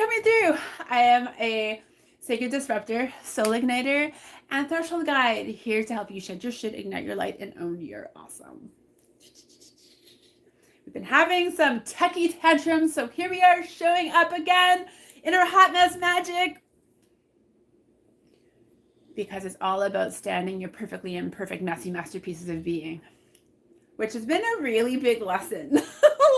coming through. I am a sacred disruptor, soul igniter, and threshold guide here to help you shed your shit, ignite your light, and own your awesome. We've been having some techie tantrums, so here we are showing up again in our hot mess magic. Because it's all about standing your perfectly imperfect, messy masterpieces of being. Which has been a really big lesson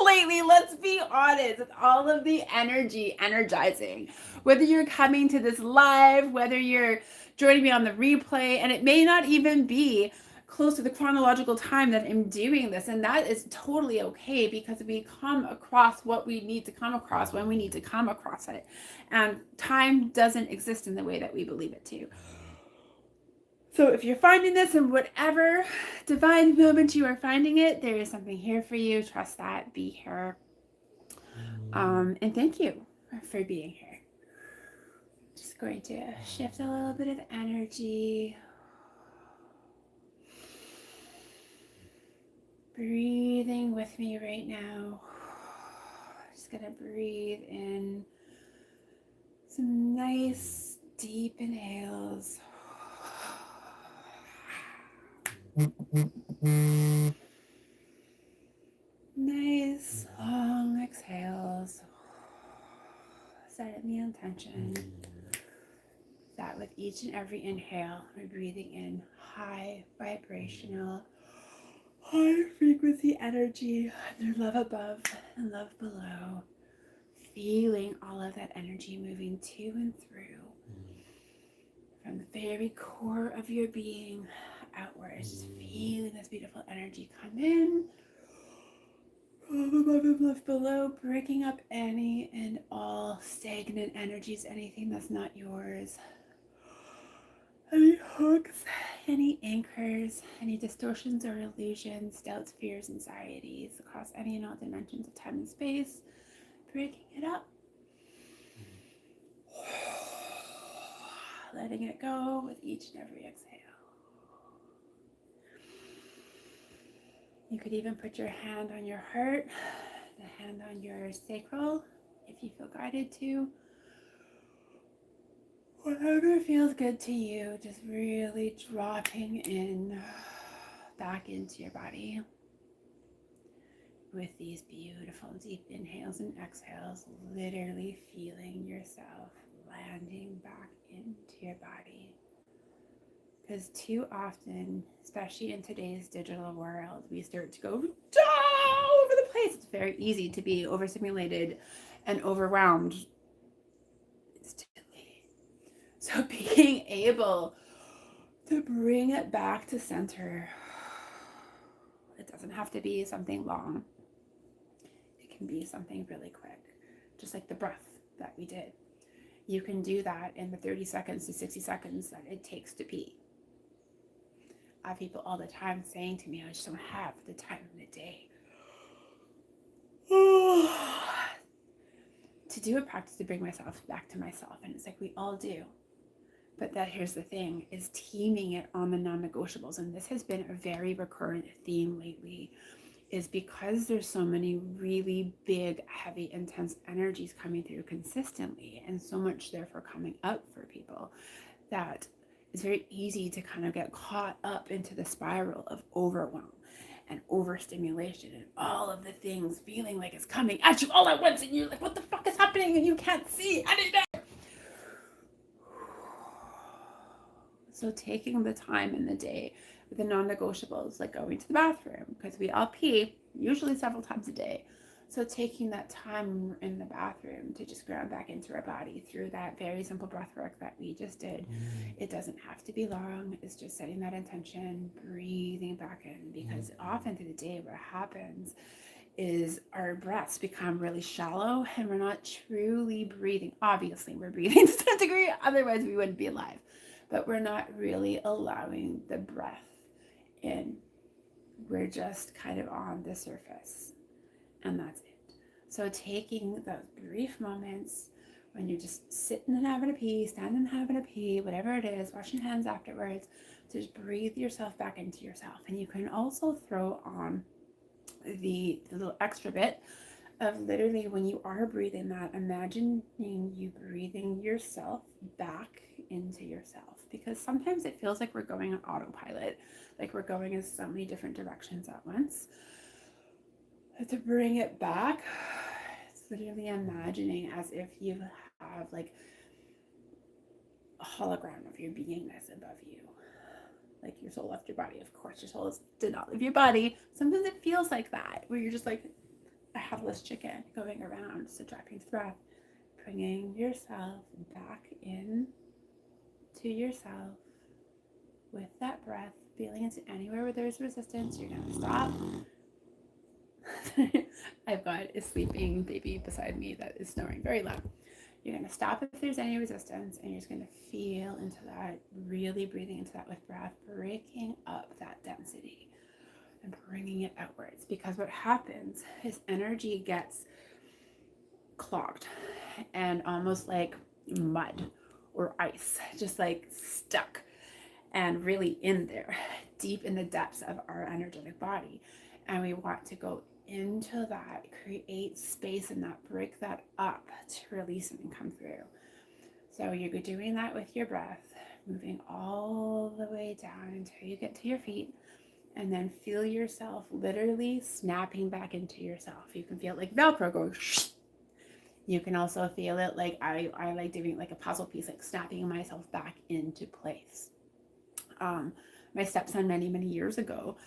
lately, let's be honest, with all of the energy energizing. Whether you're coming to this live, whether you're joining me on the replay, and it may not even be close to the chronological time that I'm doing this, and that is totally okay, because we come across what we need to come across when we need to come across it. And time doesn't exist in the way that we believe it to. So if you're finding this in whatever divine moment you are finding it, there is something here for you. Trust that. Be here. And thank you for being here. Just going to shift a little bit of energy. Breathing with me right now. Just going to breathe in some nice deep inhales. Nice long exhales. Setting the intention that with each and every inhale, we're breathing in high vibrational, high frequency energy, and love above and love below. Feeling all of that energy moving to and through from the very core of your being outwards. Just feeling this beautiful energy come in, love above and love below, breaking up any and all stagnant energies, anything that's not yours. Any hooks, any anchors, any distortions or illusions, doubts, fears, anxieties across any and all dimensions of time and space. Breaking it up. Letting it go with each and every exhale. You could even put your hand on your heart, the hand on your sacral, if you feel guided to. Whatever feels good to you, just really dropping in back into your body with these beautiful deep inhales and exhales, literally feeling yourself landing back into your body. Because too often, especially in today's digital world, we start to go all over the place. It's very easy to be overstimulated and overwhelmed instantly. So being able to bring it back to center, it doesn't have to be something long. It can be something really quick, just like the breath that we did. You can do that in the 30 seconds to 60 seconds that it takes to pee. I have people all the time saying to me, I just don't have the time in the day to do a practice to bring myself back to myself. And it's like we all do. But that here's the thing, is teaming it on the non-negotiables. And this has been a very recurrent theme lately, is because there's so many really big, heavy, intense energies coming through consistently, and so much therefore coming up for people, that it's very easy to kind of get caught up into the spiral of overwhelm and overstimulation and all of the things feeling like it's coming at you all at once, and you're like, what the fuck is happening? And you can't see anything. So taking the time in the day with the non-negotiables, like going to the bathroom, because we all pee usually several times a day. So taking that time in the bathroom to just ground back into our body through that very simple breath work that we just did. It doesn't have to be long. It's just setting that intention, breathing back in, because often through the day what happens is our breaths become really shallow and we're not truly breathing. Obviously we're breathing to some degree, otherwise we wouldn't be alive. But we're not really allowing the breath in. We're just kind of on the surface, and that's it. So taking those brief moments when you're just sitting and having a pee, standing and having a pee, whatever it is, washing hands afterwards, to just breathe yourself back into yourself. And you can also throw on the little extra bit of literally when you are breathing that, imagining you breathing yourself back into yourself. Because sometimes it feels like we're going on autopilot, like we're going in so many different directions at once. But to bring it back, it's literally imagining as if you have like a hologram of your beingness above you. Like your soul left your body. Of course, your soul did not leave your body. Sometimes it feels like that, where you're just like a headless chicken going around. So dropping the breath, bringing yourself back in to yourself with that breath, feeling into anywhere where there's resistance. You're going to stop. I've got a sleeping baby beside me that is snoring very loud. You're going to stop if there's any resistance, and you're just going to feel into that, really breathing into that with breath, breaking up that density and bringing it outwards. Because what happens is energy gets clogged and almost like mud or ice, just like stuck and really in there, deep in the depths of our energetic body. And we want to go into that, create space in that, break that up to release it and come through. So you're doing that with your breath, moving all the way down until you get to your feet, and then feel yourself literally snapping back into yourself. You can feel it like Velcro going. You can also feel it like I like doing like a puzzle piece, like snapping myself back into place. My stepson many years ago,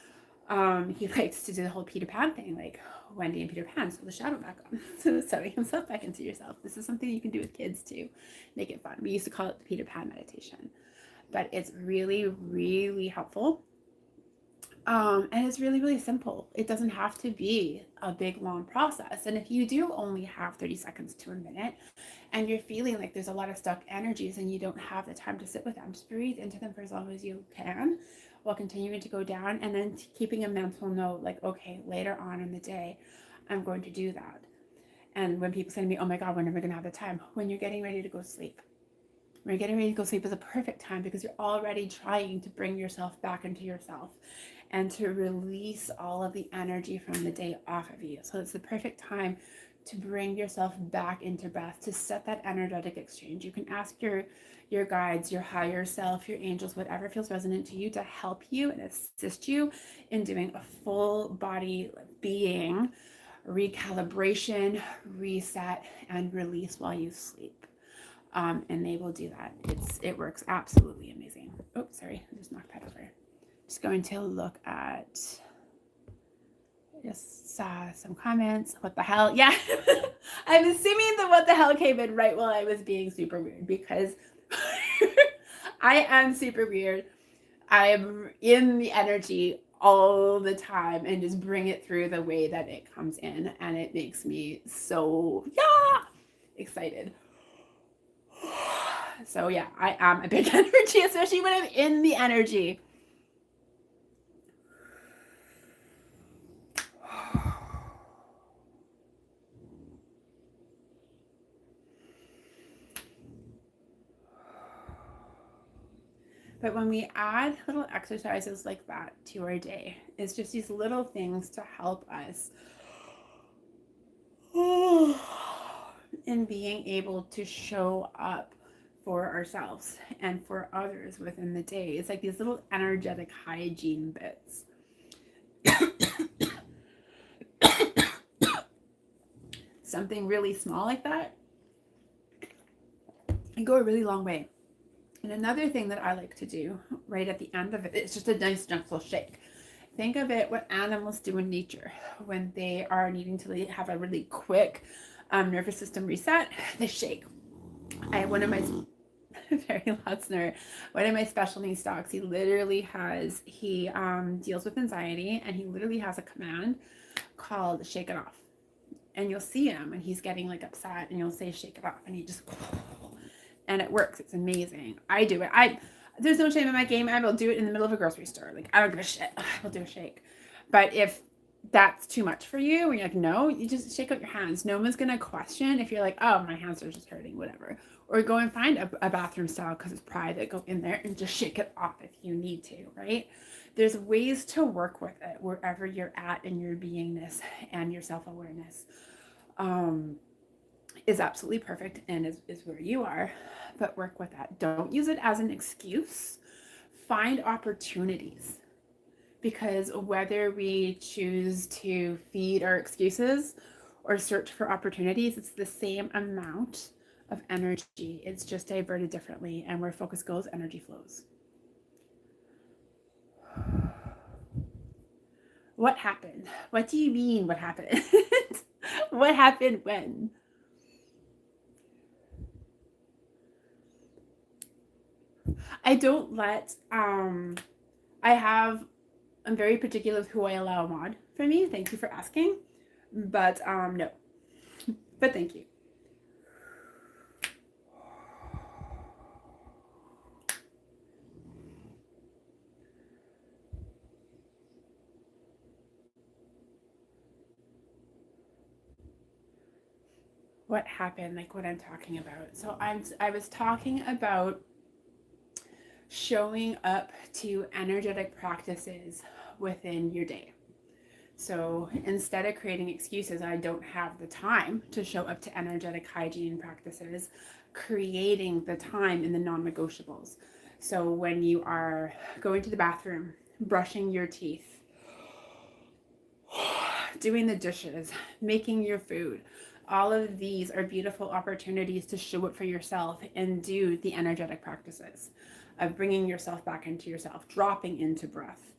he likes to do the whole Peter Pan thing, like Wendy and Peter Pan, so the shadow back on. So setting himself back into yourself. This is something you can do with kids too. Make it fun. We used to call it the Peter Pan meditation, but it's really helpful. And it's really simple. It doesn't have to be a big long process. And if you do only have 30 seconds to a minute and you're feeling like there's a lot of stuck energies and you don't have the time to sit with them, just breathe into them for as long as you can while continuing to go down, and then keeping a mental note like, okay, later on in the day, I'm going to do that. And when people say to me, oh my God, when am I going to have the time? When you're getting ready to go sleep. When you're getting ready to go sleep is a perfect time, because you're already trying to bring yourself back into yourself and to release all of the energy from the day off of you. So it's the perfect time to bring yourself back into breath, to set that energetic exchange. You can ask your guides, your higher self, your angels, whatever feels resonant to you, to help you and assist you in doing a full body being recalibration, reset, and release while you sleep. And they will do that. It works absolutely amazing. Oh, sorry, I just knocked that over. Just going to look at just some comments. What the hell? Yeah, I'm assuming that what the hell came in right while I was being super weird, because I am super weird. I am in the energy all the time and just bring it through the way that it comes in, and it makes me so excited. So yeah, I am a big energy, especially when I'm in the energy. But when we add little exercises like that to our day, it's just these little things to help us in being able to show up for ourselves and for others within the day. It's like these little energetic hygiene bits. Something really small like that can go a really long way. And another thing that I like to do right at the end of it, it's just a nice gentle shake. Think of it what animals do in nature when they are needing to have a really quick nervous system reset. They shake. I have one of my very loud snore. One of my special needs dogs, he deals with anxiety, and he literally has a command called shake it off. And you'll see him and he's getting like upset, and you'll say shake it off, and he just, and it works. It's amazing. I do it. There's no shame in my game. I will do it in the middle of a grocery store. Like, I don't give a shit. I'll do a shake. But if that's too much for you, and you're like, no, you just shake out your hands. No one's going to question if you're like, oh, my hands are just hurting, whatever. Or go and find a bathroom style because it's private. Go in there and just shake it off if you need to, right? There's ways to work with it wherever you're at in your beingness and your self-awareness. is absolutely perfect and is where you are, but work with that. Don't use it as an excuse. Find opportunities, because whether we choose to feed our excuses or search for opportunities, it's the same amount of energy. It's just diverted differently, and where focus goes, energy flows. What happened? What do you mean, what happened? What happened when? I don't let, I'm very particular with who I allow mod for me. Thank you for asking. But no. But thank you. What happened, like what I'm talking about. So I was talking about showing up to energetic practices within your day. So instead of creating excuses, I don't have the time to show up to energetic hygiene practices, creating the time in the non-negotiables. So when you are going to the bathroom, brushing your teeth, doing the dishes, making your food, all of these are beautiful opportunities to show up for yourself and do the energetic practices of bringing yourself back into yourself, dropping into breath.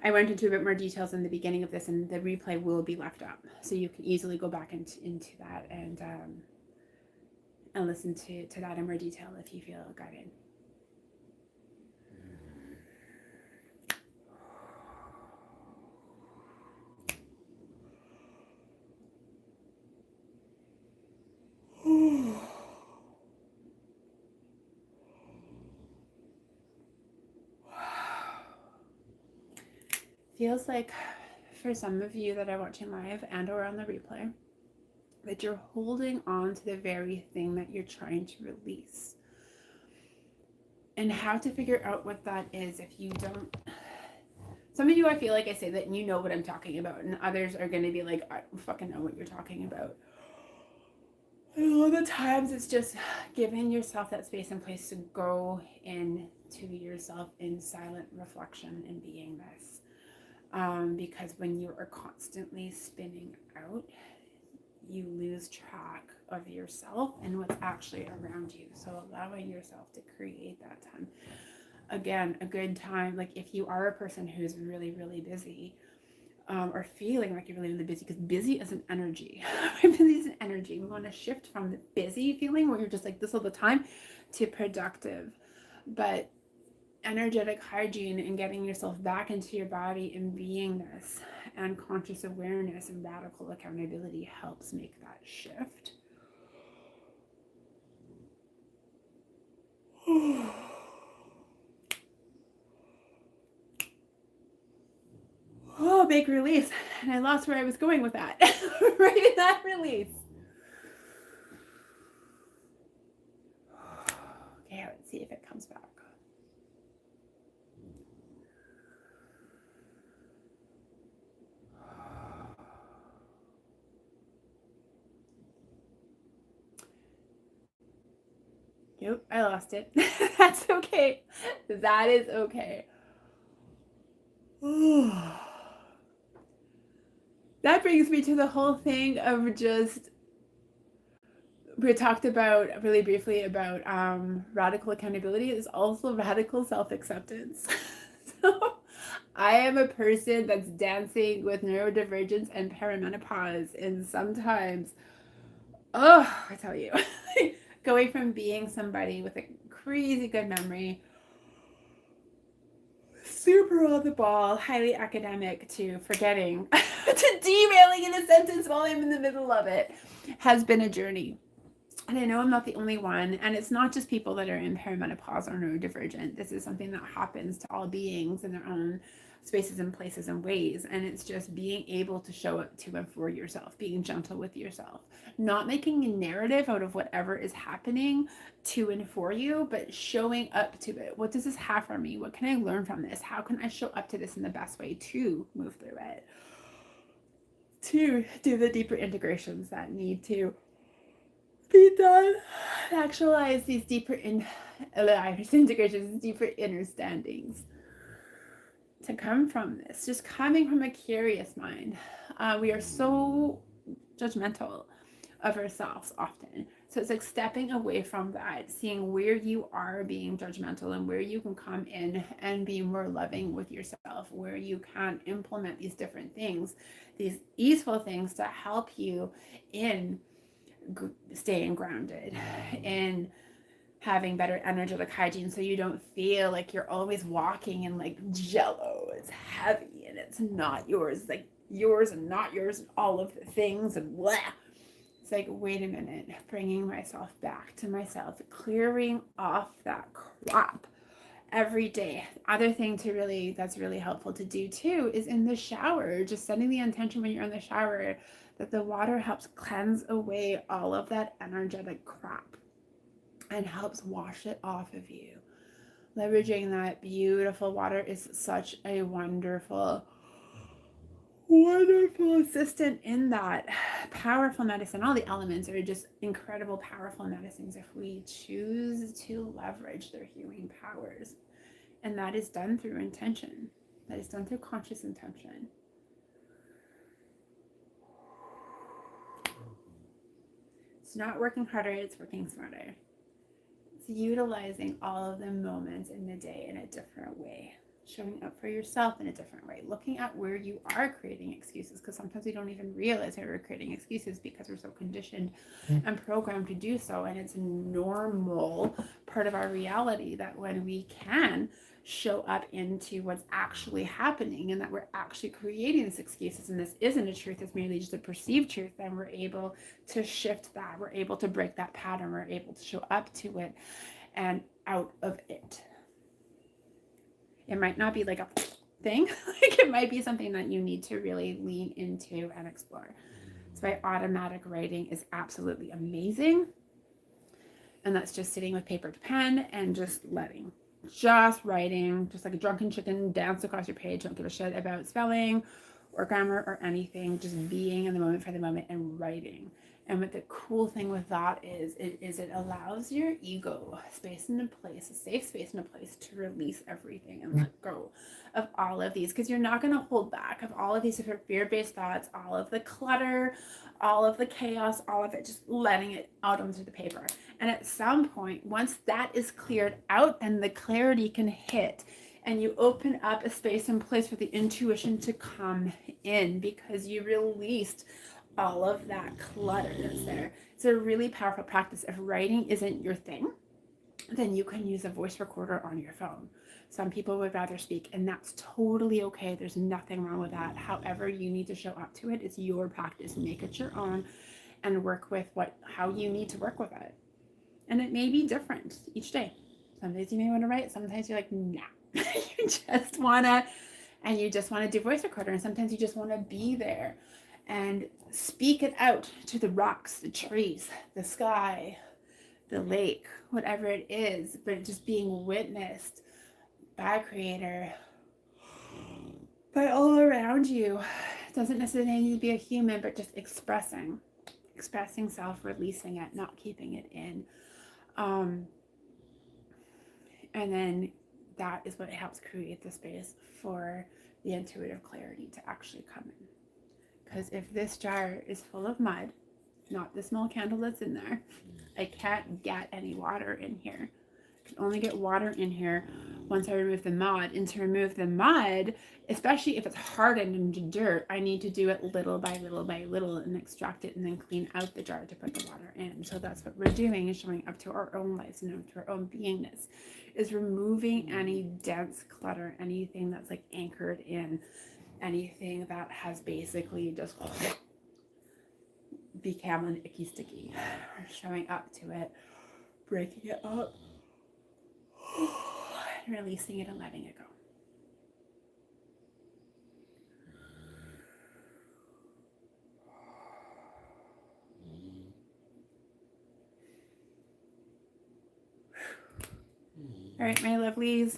I went into a bit more details in the beginning of this, and the replay will be left up, so you can easily go back into that and listen to that in more detail if you feel guided. Feels like for some of you that are watching live and or on the replay, that you're holding on to the very thing that you're trying to release. And how to figure out what that is if you don't. Some of you, I feel like I say that and you know what I'm talking about, and others are going to be like, I don't fucking know what you're talking about. And a lot of the times it's just giving yourself that space and place to go into yourself in silent reflection and beingness. Because when you are constantly spinning out, you lose track of yourself and what's actually around you. So allowing yourself to create that time. Again, a good time, like if you are a person who's really, really busy, or feeling like you're really, really busy, because busy is an energy. Busy is an energy. We want to shift from the busy feeling where you're just like this all the time to productive. But energetic hygiene and getting yourself back into your body and beingness and conscious awareness and radical accountability helps make that shift. Oh, big release. And I lost where I was going with that. Right in that release. Okay, let's see if it comes back. Nope, I lost it. That's okay. That is okay. That brings me to the whole thing of just, we talked about really briefly about radical accountability is also radical self-acceptance. So I am a person that's dancing with neurodivergence and perimenopause, and sometimes, oh, I tell you, going from being somebody with a crazy good memory, super on the ball, highly academic, to forgetting, to derailing in a sentence while I'm in the middle of it, has been a journey. And I know I'm not the only one, and it's not just people that are in perimenopause or neurodivergent. This is something that happens to all beings in their own spaces and places and ways, and it's just being able to show up to and for yourself, being gentle with yourself, not making a narrative out of whatever is happening to and for you, but showing up to it. What does this have for me? What can I learn from this? How can I show up to this in the best way to move through it? to do the deeper integrations that need to be done. Actualize these deeper integrations, deeper understandings to come from this, just coming from a curious mind. We are so judgmental of ourselves often. So it's like stepping away from that, seeing where you are being judgmental and where you can come in and be more loving with yourself, where you can implement these different things, these easeful things to help you in staying grounded, in having better energetic hygiene, so you don't feel like you're always walking in like jello. It's heavy and it's not yours, like yours and not yours, and all of the things and blah. It's like, wait a minute, bringing myself back to myself, clearing off that crap every day. Other thing that's really helpful to do too is in the shower, just setting the intention when you're in the shower that the water helps cleanse away all of that energetic crap and helps wash it off of you. Leveraging that beautiful water is such a wonderful assistant in that. Powerful medicine. All the elements are just incredible, powerful medicines if we choose to leverage their healing powers. And that is done through intention. That is done through conscious intention. It's not working harder, it's working smarter. It's utilizing all of the moments in the day in a different way. Showing up for yourself in a different way, looking at where you are creating excuses, because sometimes we don't even realize that we're creating excuses because we're so conditioned and programmed to do so. And it's a normal part of our reality that when we can show up into what's actually happening and that we're actually creating these excuses and this isn't a truth, it's merely just a perceived truth, then we're able to shift that, we're able to break that pattern, we're able to show up to it and out of it. It might not be like a thing, like it might be something that you need to really lean into and explore. That's why automatic writing is absolutely amazing. And that's just sitting with paper to pen and just writing, just like a drunken chicken, dance across your page. Don't give a shit about spelling or grammar or anything, just being in the moment for the moment and writing. And what the cool thing with that is it allows your ego space and a place, a safe space and a place to release everything and let go of all of these, because you're not going to hold back of all of these different fear-based thoughts, all of the clutter, all of the chaos, all of it, just letting it out onto the paper. And at some point, once that is cleared out and the clarity can hit, and you open up a space and place for the intuition to come in because you released all of that clutter that's there. It's a really powerful practice. If writing isn't your thing, then you can use a voice recorder on your phone. Some people would rather speak, and that's totally okay. There's nothing wrong with that. However you need to show up to it, it's your practice. Make it your own and work with how you need to work with it. And it may be different each day. Some days you may want to write, sometimes you're like, nah. you just want to do voice recorder, and sometimes you just want to be there and speak it out to the rocks, the trees, the sky, the lake, whatever it is, but just being witnessed by a creator, by all around you. It doesn't necessarily need to be a human, but just expressing self, releasing it, not keeping it in. And then that is what helps create the space for the intuitive clarity to actually come in. Because if this jar is full of mud, not the small candle that's in there, I can't get any water in here. I can only get water in here once I remove the mud. And to remove the mud, especially if it's hardened into dirt, I need to do it little by little by little and extract it and then clean out the jar to put the water in. So that's what we're doing, is showing up to our own lives and to our own beingness, is removing any dense clutter, anything that's like anchored in, anything that has basically just become an icky sticky. Showing up to it, breaking it up, and releasing it and letting it go. All right, my lovelies.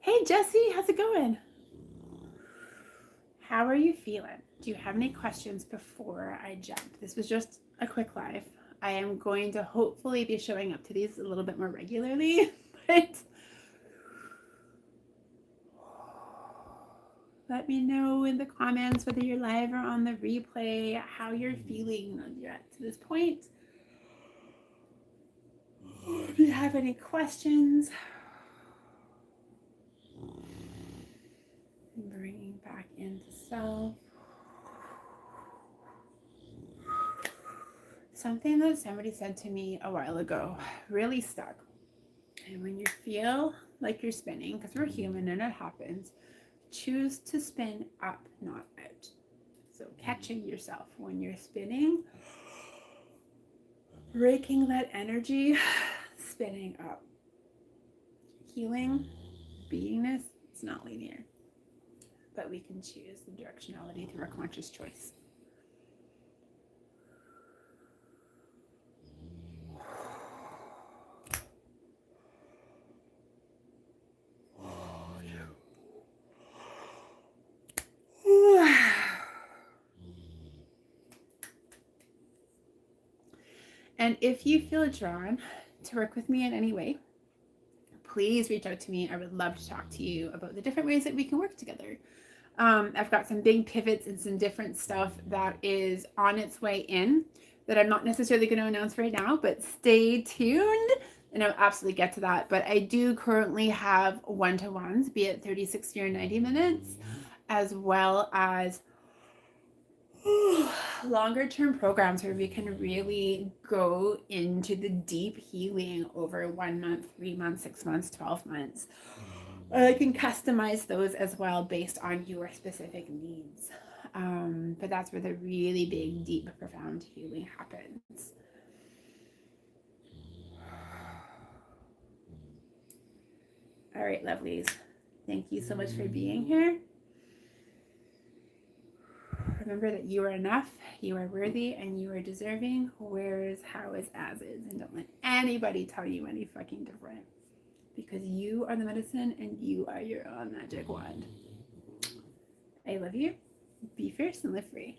Hey, Jessie, how's it going? How are you feeling? Do you have any questions before I jump? This was just a quick live. I am going to hopefully be showing up to these a little bit more regularly, but let me know in the comments, whether you're live or on the replay, how you're feeling when you're at to this point. If you have any questions, bringing back into self. Something that somebody said to me a while ago really stuck. And when you feel like you're spinning, because we're human and it happens, choose to spin up, not out. So catching yourself when you're spinning, breaking that energy, spinning up. Healing, beingness, it's not linear, but we can choose the directionality through our conscious choice. And if you feel drawn to work with me in any way, please reach out to me. I would love to talk to you about the different ways that we can work together. I've got some big pivots and some different stuff that is on its way in that I'm not necessarily going to announce right now, but stay tuned and I'll absolutely get to that. But I do currently have one-to-ones, be it 30, 60, or 90 minutes, as well as longer term programs where we can really go into the deep healing over 1 month, 3 months, 6 months, 12 months. I can customize those as well based on your specific needs. But that's where the really big, deep, profound healing happens. All right, lovelies. Thank you so much for being here. Remember that you are enough, you are worthy, and you are deserving. Where is, how is, as is. And don't let anybody tell you any fucking different. Because you are the medicine and you are your own magic wand. I love you. Be fierce and live free.